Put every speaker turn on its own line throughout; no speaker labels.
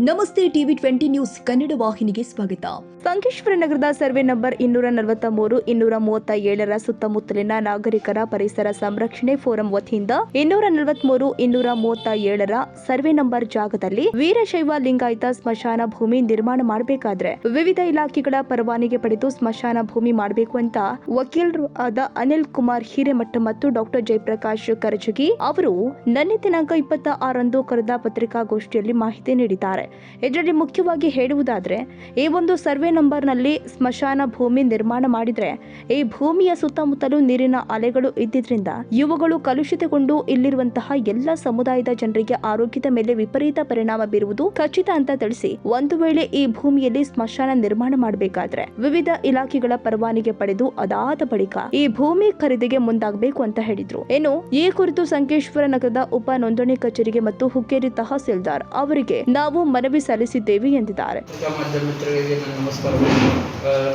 ನಮಸ್ತೆ TV 20 news Kannada ವಾಹಿನಿಗೆ ಸ್ವಾಗತ. ಸಂಕೇಶ್ವರ ನಗರದ ಸರ್ವೆ ನಂಬರ್ 243, 237ರ ಸುತ್ತಮುತ್ತಲಿನ ನಾಗರಿಕರ ಪರಿಸರ ಸಂರಕ್ಷಣೆ ಫೋರಂ ವತಿಯಿಂದ 243, 237ರ ಸರ್ವೆ ನಂಬರ್ ಜಾಗದಲ್ಲಿ ವೀರಶೈವ ಲಿಂಗಾಯತ ಸ್ಮಶಾನ ಭೂಮಿ ನಿರ್ಮಾಣ ಮಾಡಬೇಕಾದ್ರೆ ವಿವಿಧ ಇಲಾಖೆಗಳ ಪರವಾನಗಿ ಪಡೆದು ಸ್ಮಶಾನ ಭೂಮಿ ಮಾಡಬೇಕು ಅಂತ ವಕೀಲರು ಆದ ಅನಿಲ್ ಕುಮಾರ್ ಹಿರೇಮಠ ಮತ್ತು ಡಾಕ್ಟರ್ ಜಯಪ್ರಕಾಶ್ ಕರಜಗಿ ಅವರು ನಿನ್ನೆ ದಿನಾಂಕ 26ರಂದು ಕರೆದ ಪತ್ರಿಕಾಗೋಷ್ಠಿಯಲ್ಲಿ ಮಾಹಿತಿ ನೀಡಿದ್ದಾರೆ. ಇದರಲ್ಲಿ ಮುಖ್ಯವಾಗಿ ಹೇಳುವುದಾದ್ರೆ, ಈ ಒಂದು ಸರ್ವೆ ನಂಬರ್ನಲ್ಲಿ ಸ್ಮಶಾನ ಭೂಮಿ ನಿರ್ಮಾಣ ಮಾಡಿದ್ರೆ ಈ ಭೂಮಿಯ ಸುತ್ತಮುತ್ತಲೂ ನೀರಿನ ಅಲೆಗಳು ಇದ್ದಿದ್ರಿಂದ ಇವುಗಳು ಕಲುಷಿತಗೊಂಡು ಇಲ್ಲಿರುವಂತಹ ಎಲ್ಲ ಸಮುದಾಯದ ಜನರಿಗೆ ಆರೋಗ್ಯದ ಮೇಲೆ ವಿಪರೀತ ಪರಿಣಾಮ ಬೀರುವುದು ಖಚಿತ ಅಂತ ತಿಳಿಸಿ, ಒಂದು ವೇಳೆ ಈ ಭೂಮಿಯಲ್ಲಿ ಸ್ಮಶಾನ ನಿರ್ಮಾಣ ಮಾಡಬೇಕಾದ್ರೆ ವಿವಿಧ ಇಲಾಖೆಗಳ ಪರವಾನಗಿ ಪಡೆದು ಅದಾದ ಬಳಿಕ ಈ ಭೂಮಿ ಖರೀದಿಗೆ ಮುಂದಾಗಬೇಕು ಅಂತ ಹೇಳಿದ್ರು. ಇನ್ನು ಈ ಕುರಿತು ಸಂಕೇಶ್ವರ ನಗರದ ಉಪ ನೋಂದಣಿ ಕಚೇರಿಗೆ ಮತ್ತು ಹುಕ್ಕೇರಿ ತಹಸೀಲ್ದಾರ್ ಅವರಿಗೆ ನಾವು ಮನವಿ ಸಲ್ಲಿಸಿದ್ದೇವೆ ಎಂದಿದ್ದಾರೆ.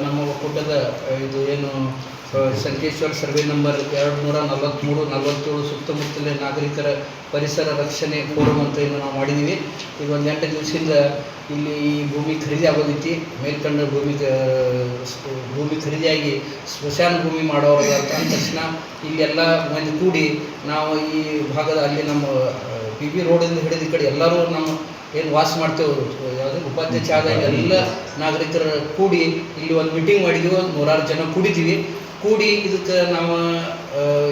ನಮ್ಮ ಒಕ್ಕೂಟದ ಇದು ಏನು ಸಂಕೇಶ್ವರ ಸರ್ವೆ ನಂಬರ್ 243, 47 ಸುತ್ತಮುತ್ತಲಿನ ನಾಗರಿಕರ ಪರಿಸರ ರಕ್ಷಣೆ ಫೋರಂ ಅಂತ ಏನು ನಾವು ಮಾಡಿದ್ದೀವಿ. ಈಗ ಒಂದು 8 ದಿವಸದಿಂದ ಇಲ್ಲಿ ಈ ಭೂಮಿ ಖರೀದಿ ಆಗೋದೈತಿ. ಮೇಲ್ಕಂಡ ಭೂಮಿ ಖರೀದಿಯಾಗಿ ಸ್ಮಶಾನ ಭೂಮಿ ಮಾಡೋರು ಅಂತ ಅಂದ ತಕ್ಷಣ ಇಲ್ಲೆಲ್ಲ ಮಂದಿ ಕೂಡಿ ನಾವು ಈ ಭಾಗದ ಅಲ್ಲಿ ನಮ್ಮ PB ರೋಡಿಂದ ಹಿಡಿದ ಈ ಕಡೆ ಎಲ್ಲರೂ ನಮ್ಮ ಏನು ವಾಸ ಮಾಡ್ತೇವೆ, ಯಾವುದೇ ಉಪಾಧ್ಯಕ್ಷ ಆದಾಗ ಎಲ್ಲ ನಾಗರಿಕರ ಕೂಡಿ ಇಲ್ಲಿ ಒಂದು ಮೀಟಿಂಗ್ ಮಾಡಿದ್ದೀವಿ. 100 ಜನ ಕೂಡಿ ಇದಕ್ಕೆ ನಾವು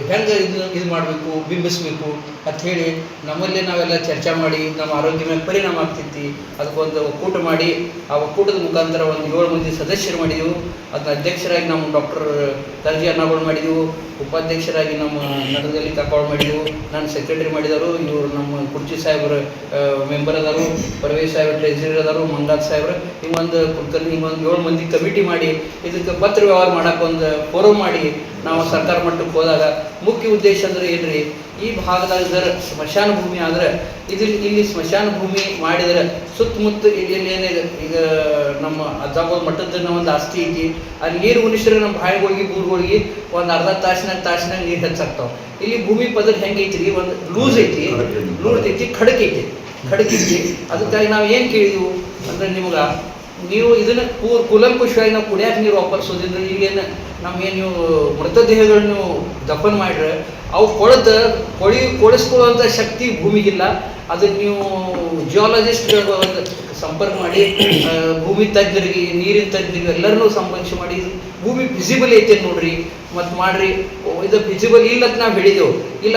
ಹೆಂಗೆ ಇದು ಮಾಡಬೇಕು, ಬಿಂಬಿಸಬೇಕು ಅಂಥೇಳಿ ನಮ್ಮಲ್ಲೇ ನಾವೆಲ್ಲ ಚರ್ಚೆ ಮಾಡಿ ನಮ್ಮ ಆರೋಗ್ಯ ಮೇಲೆ ಪರಿಣಾಮ ಆಗ್ತೈತಿ. ಅದಕ್ಕೊಂದು ಒಕ್ಕೂಟ ಮಾಡಿ ಆ ಒಕ್ಕೂಟದ ಮುಖಾಂತರ ಒಂದು 7 ಮಂದಿ ಸದಸ್ಯರು ಮಾಡಿದೆವು. ಅದನ್ನ ಅಧ್ಯಕ್ಷರಾಗಿ ನಮ್ಮ ಡಾಕ್ಟರ್ ದರ್ಜಿ ಅನ್ನಗಳು ಮಾಡಿದೆವು, ಉಪಾಧ್ಯಕ್ಷರಾಗಿ ನಮ್ಮ ನಗರದಲ್ಲಿ ಕಾಕಾಳು ಮಾಡಿದೆವು, ನಾನು ಸೆಕ್ರೆಟರಿ ಮಾಡಿದರು, ಇವರು ನಮ್ಮ ಕುರ್ಚಿ ಸಾಹೇಬ್ರ ಮೆಂಬರ್ ಅದಾರು, ಪರವೇಶ್ ಸಾಹೇಬ್ರ ಟ್ರೆಜರರ್ ಅದಾರು, ಮಂಗಾತ್ ಸಾಹೇಬ್ರ, ಹಿಂಗೊಂದು ಕುಲಕರ್ಣಿ, ಹಿಂಗೊಂದು 7 ಮಂದಿ ಕಮಿಟಿ ಮಾಡಿ ಇದಕ್ಕೆ ಪತ್ರ ವ್ಯವಹಾರ ಮಾಡೋಕೆ ಒಂದು ಫೋರಮ್ ಮಾಡಿ ನಾವು ಸರ್ಕಾರ ಮಟ್ಟಕ್ಕೆ ಹೋದಾಗ ಮುಖ್ಯ ಉದ್ದೇಶ ಅಂದ್ರೆ ಏನ್ರಿ, ಈ ಭಾಗದಾಗ ಸ್ಮಶಾನ ಭೂಮಿ ಆದ್ರೆ ಇಲ್ಲಿ ಸ್ಮಶಾನ ಭೂಮಿ ಮಾಡಿದ್ರೆ ಸುತ್ತಮುತ್ತ ಇಲ್ಲಿ ಏನಿದೆ ಈಗ ನಮ್ಮ ಅಜ್ಜಾಬಾದ್ ಮಠದ ಒಂದು ಆಸ್ತಿ ಐತಿ, ಅಲ್ಲಿ ನೀರು ಉಣಿಸಿದ್ರೆ ನಮ್ಮ ಬಾಯಿಗಳಿಗೆ ಊರುಗಳಿಗೆ ಒಂದು ಅರ್ಧ ತಾಸಿನಾಗ ನೀರು ಹೆಚ್ಚಾಗ್ತಾವೆ. ಇಲ್ಲಿ ಭೂಮಿ ಪದರ ಹೆಂಗೈತಿ, ಒಂದು ಲೂಸ್ ಐತಿ, ಖಡಕ್ ಐತಿ. ಅದಕ್ಕಾಗಿ ನಾವು ಏನು ಕೇಳಿದ್ವು ಅಂದ್ರೆ, ನೀವು ಇದನ್ನ ಕೂಲಂಕುಷವಾಗಿ ನಾವು ಕುಡಿಯಾಕ ನೀರು ವಾಪರಿಸೋದ್ರಿಂದ ಇಲ್ಲೇನು ನಮಗೇನು ನೀವು ಮೃತದೇಹಗಳನ್ನು ದಫನ್ ಮಾಡಿದ್ರೆ ಅವು ಕೊಳಿಸ್ಕೊಳ್ಳುವಂಥ ಶಕ್ತಿ ಭೂಮಿಗಿಲ್ಲ. ಅದಕ್ಕೆ ನೀವು ಜಿಯಾಲಜಿಸ್ಟ್ ಒಂದು ಸಂಪರ್ಕ ಮಾಡಿ ಭೂಮಿ ತಜ್ಞರಿಗೆ, ನೀರಿನ ತಜ್ಞರಿಗೆ ಎಲ್ಲರನ್ನೂ ಸಂಪರ್ಕ ಮಾಡಿ ಭೂಮಿ ಫಿಸಿಬಲ್ ಐತೆ ನೋಡ್ರಿ ಮತ್ತು ಮಾಡ್ರಿ. ಇದು ಫಿಸಿಬಲ್ ಇಲ್ಲ ಅಂತ ನಾವು ಹೇಳಿದೆವು, ಇಲ್ಲ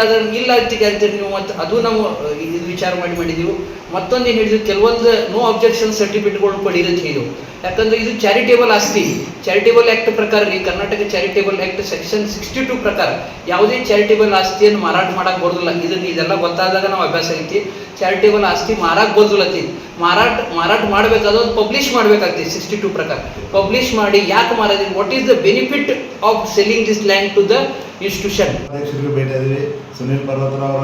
ಅಂತೀರಿ ನೀವು, ಮತ್ತು ಅದು ನಾವು ಇದು ವಿಚಾರ ಮಾಡಿದ್ದೀವಿ. ಮತ್ತೊಂದು ಏನು ಹೇಳಿದ್ವಿ, ಕೆಲವೊಂದು ನೋ ಅಬ್ಜೆಕ್ಷನ್ ಸರ್ಟಿಫಿಕೇಟ್ಗಳು ಪಡೀರಿ ಅಂತ ಹೇಳಿದೆವು. ಯಾಕಂದ್ರೆ ಇದು ಚಾರಿಟೇಬಲ್ ಆಸ್ತಿ. ಚಾರಿಟೇಬಲ್ ಆ್ಯಕ್ಟ್ ಪ್ರಕಾರ ರೀ, ಕರ್ನಾಟಕ ಚಾರಿಟೇಬಲ್ ಆ್ಯಕ್ಟ್ ಸೆಕ್ಷನ್ 62 ಪ್ರಕಾರ ಯಾವುದೇ ಚಾರಿಟೇಬಲ್ ಆಸ್ತಿಯನ್ನು ಮಾರಾಟ ಮಾಡಕ್ಕೆ ಬರೋದಿಲ್ಲ. ಇದೆಲ್ಲ ಗೊತ್ತಾದಾಗ ನಾವು ಅಭ್ಯಾಸ ಐತಿ. ಚಾರಿಟೇಬಲ್ ಆಸ್ತಿ ಮಾರಕ್ಕೆ ಬರೋದಿಲ್ಲತಿ. ಮಾರಾಟ ಮಾಡಬೇಕಾದ್ರೆ ಅದು ಪಬ್ಲಿಷ್ ಮಾಡಬೇಕಾಗ್ತದೆ 62 ಪ್ರಕಾರ. ಪಬ್ಲಿಷ್ ಮಾಡಿ ಯಾಕೆ ಮಾರೋದು, what is the benefit of selling this land to the institution.
ಅಧ್ಯಕ್ಷರಿಗೆ ಭೇಟಿ ಆದ್ವಿ, ಸುನೀಲ್ ಪರ್ವತರಾವ್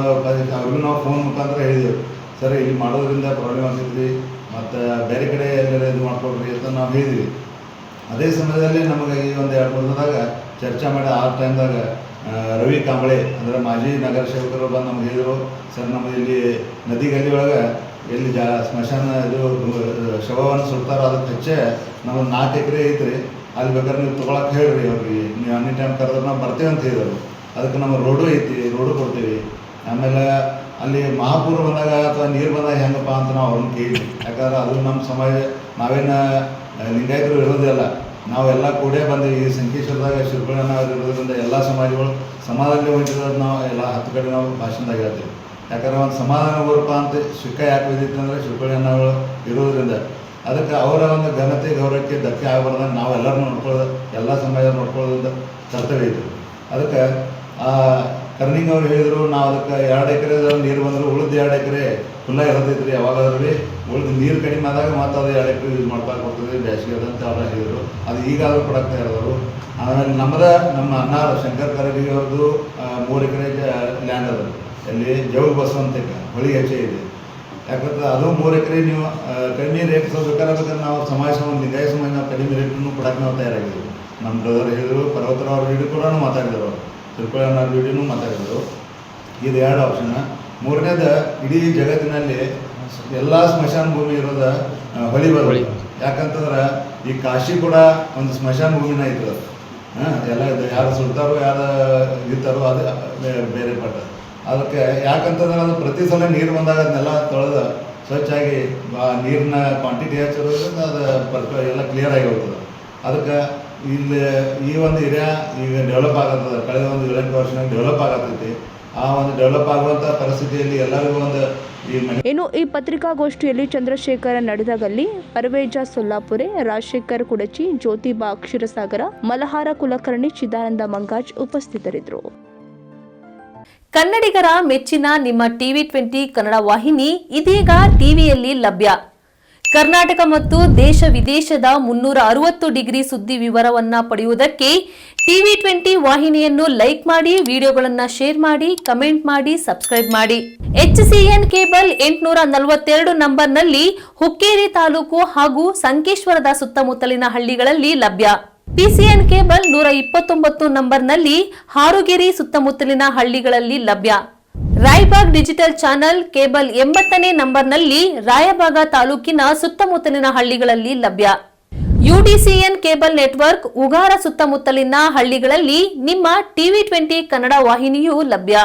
ಅವ್ರಿಗೂ ನಾವು ಫೋನ್ ಮುಖಾಂತರ ಹೇಳಿದೆವು, ಸರ್ ಇಲ್ಲಿ ಮಾಡೋದ್ರಿಂದ ಪ್ರಾಬ್ಲಮ್ ಆಗ್ತೈತಿ ಮತ್ತು ಬೇರೆ ಕಡೆ ಎಲ್ಲರ ಇದು ಮಾಡ್ಕೊಡ್ರಿ ಅಂತ ನಾವು ಹೇಳಿದ್ವಿ. ಅದೇ ಸಮಯದಲ್ಲಿ ನಮಗೆ ಈ ಒಂದು 2-3 ದಿನದಾಗ ಚರ್ಚೆ ಮಾಡಿ ಆ ಟೈಮ್ದಾಗ ರವಿ ಕಾಂಬಳೆ ಅಂದರೆ ಮಾಜಿ ನಗರ ಸೇವಕರು ಬಂದು ನಮ್ಗೆ ಹೇಳಿದರು, ಸರ್ ನಮಗೆ ಇಲ್ಲಿ ನದಿ ಗಲ್ಲಿ ಒಳಗೆ ಎಲ್ಲಿ ಸ್ಮಶಾನ ಇದು ಶವವನ್ನು ಸುಡ್ತಾರೋ ಅದಕ್ಕೆ ಹೆಚ್ಚೆ ನಮ್ಮದು 4 ಎಕರೆ ಐತ್ರಿ, ಅಲ್ಲಿ ಬೇಕಾದ್ರೆ ನೀವು ತೊಗೊಳಕ್ಕೆ ಹೇಳ್ರಿ ಅವ್ರಿಗೆ, ನೀವು ಅನಿ ಟೈಮ್ ಕರೆದ್ರೆ ನಾವು ಬರ್ತೇವೆ ಅಂತ ಹೇಳಿದರು. ಅದಕ್ಕೆ ನಮ್ಮ ರೋಡು ಐತಿ, ರೋಡು ಕೊಡ್ತೀವಿ. ಆಮೇಲೆ ಅಲ್ಲಿ ಮಹಾಪೂರ ಬಂದಾಗ ಅಥವಾ ನೀರು ಬಂದಾಗ ಹೆಂಗಪ್ಪ ಅಂತ ನಾವು ಅವ್ರನ್ನ ಕೇಳಿದ್ವಿ. ಯಾಕಂದ್ರೆ ಅದು ನಮ್ಮ ಸಮಾಜ, ನಾವೇನು ಲಿಂಗಾಯತರು ಇರೋದಿಲ್ಲ, ನಾವೆಲ್ಲ ಕೂಡೇ ಬಂದು ಈ ಸಂಕೇಶ್ವರದಾಗ ಶಿರ್ಪಳ್ಳಿ ಇರೋದ್ರಿಂದ ಎಲ್ಲ ಸಮಾಜಗಳು ಸಮಾಧಾನದಲ್ಲಿ ಹೊಂದಿರೋದು ನಾವು ಎಲ್ಲ 10 ಕಡೆ ನಾವು ಭಾಷಣದಾಗ ಹೇಳ್ತೀವಿ. ಯಾಕಂದ್ರೆ ಒಂದು ಸಮಾಧಾನ ಗೋರಪ್ಪ ಅಂತ ಶಿಕ್ಕ ಯಾಕೆ ಬಿದ್ದಿತ್ತು ಅಂದರೆ ಶಿರ್ಪಳ್ಳಿ ಅನ್ನಗಳು ಇರೋದ್ರಿಂದ ಅದಕ್ಕೆ ಅವರ ಒಂದು ಘನತೆ ಗೌರವಕ್ಕೆ ಧಕ್ಕೆ ಆಗಬಾರ್ದಂಗೆ ನಾವೆಲ್ಲರೂ ನೋಡ್ಕೊಳ್ಳೋದು, ಎಲ್ಲ ಸಮಾಜ ನೋಡ್ಕೊಳ್ಳೋದ್ರಿಂದ ಕರ್ತವ್ಯ ಇತ್ತು. ಅದಕ್ಕೆ ಕರ್ನಿಂಗ್ ಅವ್ರು ಹೇಳಿದರು, ನಾವು ಅದಕ್ಕೆ 2 ಎಕರೆ ನೀರು ಬಂದರೂ ಉಳಿದು 2 ಎಕರೆ ಖುಲ್ಲ ಇರತೈತ್ರಿ. ಯಾವಾಗಾದ್ರೂ ಭೀ ಉಳಿದು ನೀರು ಕಡಿಮೆ ಆದಾಗ ಮತ್ತು ಅದು 2 ಎಕರೆ ಯೂಸ್ ಮಾಡ್ತಾ ಕೊಡ್ತದೆ ಬೇಸಿಗೆ ಅದಂತ ಅವ್ರು ಹೇಳಿದರು. ಅದು ಈಗಾದರೂ ಕೊಡಕ್ತಾ ಇರೋರು. ಆಮೇಲೆ ನಮ್ಮ ಅಣ್ಣ ಶಂಕರ್ ಕರಗಿ ಅವ್ರದ್ದು 3 ಎಕರೆ ಲ್ಯಾಂಡ್ ಅದ, ಅಲ್ಲಿ ಜೌಗ್ ಬಸವಂತಿಕ ಹೊಳಿ ಹೆಚ್ಚೆ ಇದೆ. ಯಾಕಂದ್ರೆ ಅದು 3 ಎಕರೆ ನೀವು ಕಡಿಮೆ ರೇಟ್ ಬೇಕಾದ್ರೆ ನಾವು ಸಮಾಜ ಲಿಂಗಾಯ ಸಮಾಜ ನಾವು ಕಡಿಮೆ ರೇಟನ್ನು ಕೊಡಕ್ಕೆ ನಾವು ತಯಾರಾಗಿದ್ದೀವಿ. ನಮ್ಮ ಬ್ರದರ್ ಹೇಳಿದರು, ಪರ್ವತರಾವ್ ವಿಡಿಯೋ ಕೂಡ ಮಾತಾಡಿದರು, ತಿರುಪತಿ ವಿಡಿಯೋನು ಮಾತಾಡಿದರು. ಇದು 2 ಆಪ್ಷನ್. 3ನೇದು, ಇಡೀ ಜಗತ್ತಿನಲ್ಲಿ ಎಲ್ಲ ಸ್ಮಶಾನ ಭೂಮಿ ಇರೋದ ಹೊಳಿ ಬರೋಳಿ. ಯಾಕಂತಂದ್ರೆ ಈ ಕಾಶಿ ಕೂಡ ಒಂದು ಸ್ಮಶಾನ ಭೂಮಿನ ಇತ್ತು. ಎಲ್ಲ ಇದು ಯಾರು ಸುಡ್ತಾರೋ ಯಾರು ಇರ್ತಾರೋ ಅದು ಬೇರೆ ಪಟ್ಟ. ಅದಕ್ಕೆ ಯಾಕಂತಂದ್ರೆ ಅದು ಪ್ರತಿ ಸಲ ನೀರು ಬಂದಾಗ ಅದನ್ನೆಲ್ಲ ತೊಳೆದು ಸ್ವಚ್ಛಾಗಿ ನೀರಿನ ಕ್ವಾಂಟಿಟಿ ಹೆಚ್ಚಿರೋದ್ರಿಂದ ಅದು ಎಲ್ಲ ಕ್ಲಿಯರ್ ಆಗಿ ಹೋಗ್ತದೆ. ಅದಕ್ಕೆ ಇಲ್ಲಿ ಈ ಒಂದು ಏರಿಯಾ ಈಗ ಡೆವಲಪ್ ಆಗತ್ತದ. ಕಳೆದ ಒಂದು 7-8 ವರ್ಷನಾಗ ಡೆವಲಪ್ ಆಗತ್ತೈತಿ. ಆ ಒಂದು ಡೆವಲಪ್ ಆಗುವಂಥ ಪರಿಸ್ಥಿತಿಯಲ್ಲಿ ಎಲ್ಲರಿಗೂ ಒಂದು
ಇನ್ನು ಈ ಪತ್ರಿಕಾಗೋಷ್ಠಿಯಲ್ಲಿ ಚಂದ್ರಶೇಖರ ನಡದಗಲ್ಲಿ, ಪರ್ವೇಜಾ ಸೊಲ್ಲಾಪುರೆ, ರಾಜಶೇಖರ್ ಕುಡಚಿ, ಜ್ಯೋತಿಬಾ ಕ್ಷೀರಸಾಗರ, ಮಲಹಾರ ಕುಲಕರ್ಣಿ, ಚಿದಾನಂದ ಮಂಗಾಜ್ ಉಪಸ್ಥಿತರಿದ್ದರು.
ಕನ್ನಡಿಗರ ಮೆಚ್ಚಿನ ನಿಮ್ಮ ಟಿವಿ 20 ಕನ್ನಡ ವಾಹಿನಿ ಇದೀಗ ಟಿವಿಯಲ್ಲಿ ಲಭ್ಯ. ಕರ್ನಾಟಕ ಮತ್ತು ದೇಶ ವಿದೇಶದ 360 ಡಿಗ್ರಿ ಸುದ್ದಿ ವಿವರವನ್ನ ಪಡೆಯುವುದಕ್ಕೆ ಟಿವಿ 20 ವಾಹಿನಿಯನ್ನು ಲೈಕ್ ಮಾಡಿ, ವಿಡಿಯೋಗಳನ್ನು ಶೇರ್ ಮಾಡಿ, ಕಮೆಂಟ್ ಮಾಡಿ, ಸಬ್ಸ್ಕ್ರೈಬ್ ಮಾಡಿ. HCN ಕೇಬಲ್ 842 ನಂಬರ್ನಲ್ಲಿ ಹುಕ್ಕೇರಿ ತಾಲೂಕು ಹಾಗೂ ಸಂಕೇಶ್ವರದ ಸುತ್ತಮುತ್ತಲಿನ ಹಳ್ಳಿಗಳಲ್ಲಿ ಲಭ್ಯ. PCN ಕೇಬಲ್ 129 ನಂಬರ್ನಲ್ಲಿ ಹಾರುಗೆರೆ ಸುತ್ತಮುತ್ತಲಿನ ಹಳ್ಳಿಗಳಲ್ಲಿ ಲಭ್ಯ. ರಾಯಬಾಗ್ ಡಿಜಿಟಲ್ ಚಾನೆಲ್ ಕೇಬಲ್ 80ನೇ ನಂಬರ್ನಲ್ಲಿ ರಾಯಬಾಗ ತಾಲೂಕಿನ ಸುತ್ತಮುತ್ತಲಿನ ಹಳ್ಳಿಗಳಲ್ಲಿ ಲಭ್ಯ. UDCN ಕೇಬಲ್ ನೆಟ್ವರ್ಕ್ ಉಗಾರ ಸುತ್ತಮುತ್ತಲಿನ ಹಳ್ಳಿಗಳಲ್ಲಿ ನಿಮ್ಮ ಟಿವಿ 20 ಕನ್ನಡ ವಾಹಿನಿಯೂ ಲಭ್ಯ.